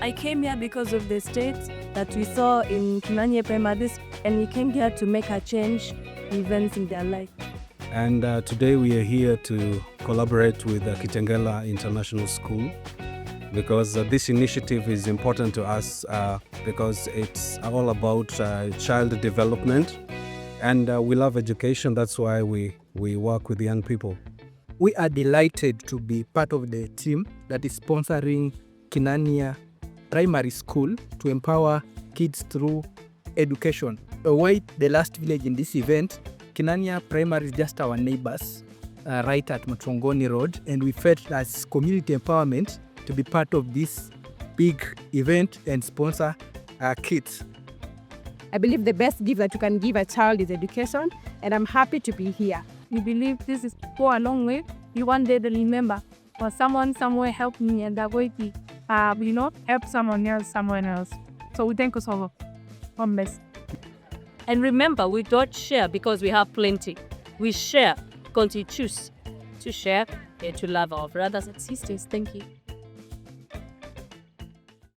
I came here because of the state that we saw in Kenanie Primary School, and we came here to make a change events in their life. And today we are here to collaborate with Kitengela International School because this initiative is important to us because it's all about child development, and we love education. That's why we work with young people. We are delighted to be part of the team that is sponsoring Kenanie Primary School to empower kids through education. Why the last village in this event? Kenanie Primary is just our neighbors right at Matongoni Road, and we felt as community empowerment to be part of this big event and sponsor our kids. I believe the best gift that you can give a child is education, and I'm happy to be here. We believe this is go a long way. You one day they'll remember, or someone somewhere helped me, and they're going to, help someone else. So we thank you so much. And remember, we don't share because we have plenty. We share because we choose to share and to love our brothers and sisters. Thank you.